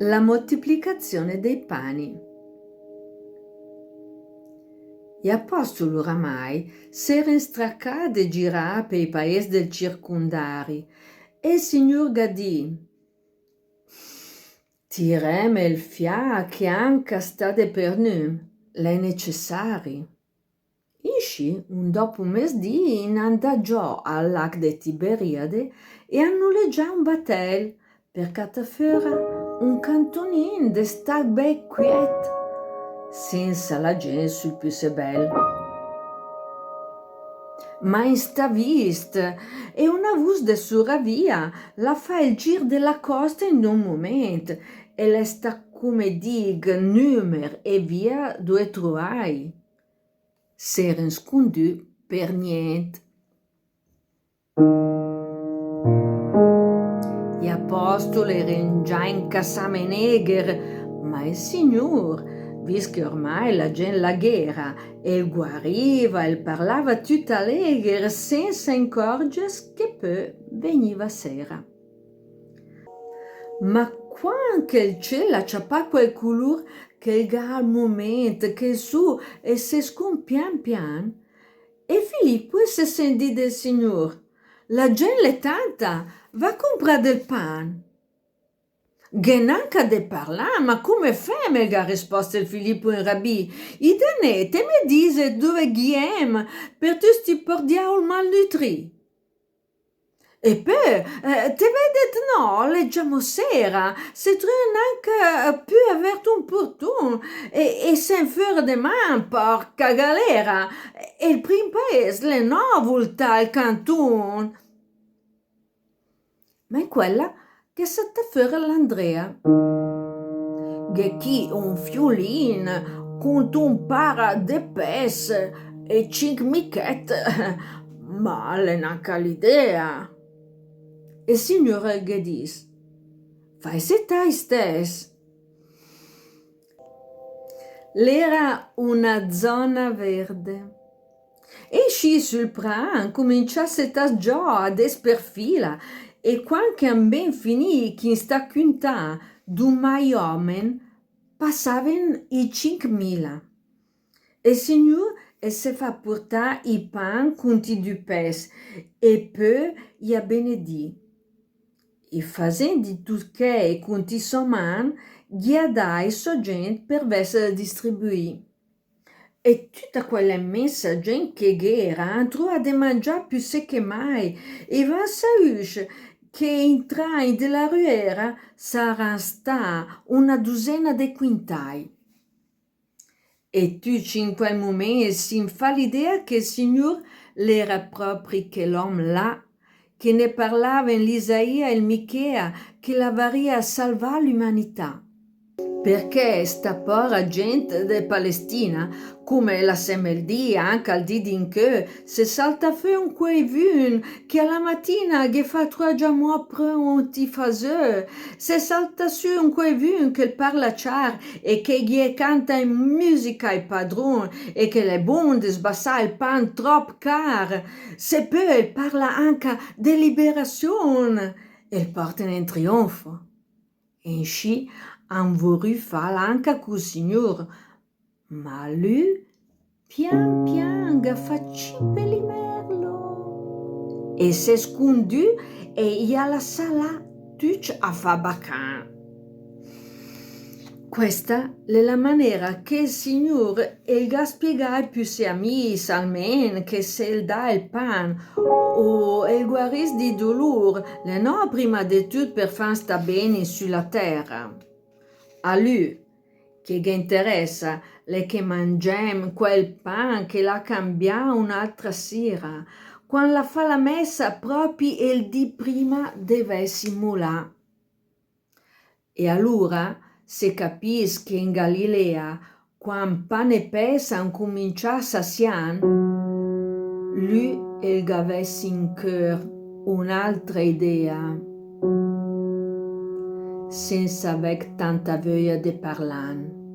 La moltiplicazione dei pani. Gli apostoli oramai s'erano straccati e girati per i paesi del circondari e il signor Gadì tirem il fia che anche state per noi, le necessari. Isci, un dopo un mesdì, andò al lac de Tiberiade e annulleggiò un batel per catafera un cantonin de sta be quiet, senza la gente sul più se bel. Ma in sta vist e una vus de sura via la fa il gir della costa in un momento e le sta come dig numer e via due truai. S'eren scondù per niente. Gli apostoli erano già in Casamenegher, ma il Signor, visto che ormai la gente la guerra, e guariva e parlava tutta allegre senza incorgersi che poi veniva sera. Ma quando il cielo acciappa quel colore che al momento che su e se scon pian pian, e Filippo si sentì del Signor. La gente è tanta, va a comprare del pan. Genanca de parlar, ma come fai, ha risposto il Filippo in rabbì. I danete mi dise dove giem per tu sti pordiao malnutri. E poi, te vedet no, leggiamo sera, se tu anche più averto un portun e sen fuori de man, porca galera, e il prim paese le novoltà il cantun. Ma è quella che salta fuori l'Andrea. Che chi un fiolin, con un para de pes e cinque michette, ma l'è l'idea. E il signore gli disse, fai se tai stes. L'era una zona verde. Esci sul pran, cominciasse a già a desperfila e quando ben finì che in sta quintà d'un mai omen passavano i 5.000. E il signor se fa portare i pan conti du pes e poi gli ha benedì. E facendo tutché e conti soman, gli ha dai so gente per essere distribuì. E tutta quella immensa gente che era entrò a mangiare più secche mai e va a che in train della ruera sarà sta una dozzina di quintai. E tutti in quel momento si fa l'idea che il Signore l'era proprio che l'uomo là, che ne parlava in l'Isaia e il Michea, che la varia a salvare l'umanità. Perché sta povera gente de Palestina, come la semeldia anche al di d'inché, se salta fuori quei vun che alla mattina che fa 3 giorni pronti faseux, se salta su quei vun che parla char e che gli canta in musica il padron e che le bonde sbassa il pan troppo car, se poi parla anche di liberazione e il portano in trionfo. E sci han voulu far anche col signor, ma lui pian pian ga fa cimpeli merlo e s'è scondù e gli ha lasciato tutti a fa bacan. Questa è la maniera che il signore ga spiegare più se amici almen che se il dà il pan o il guaris di dolore, le no prima di tutto per far sta bene sulla terra. A lui, che gli interessa, le che mangiam quel pan che l'ha cambiato un'altra sera, quando la fa la messa proprio il di prima deve simulare. E allora, se capisci che in Galilea, quando pane e pes han cominciato a sazian, lui il avesse in cœur un'altra idea, senza aver tanta voglia di parlare.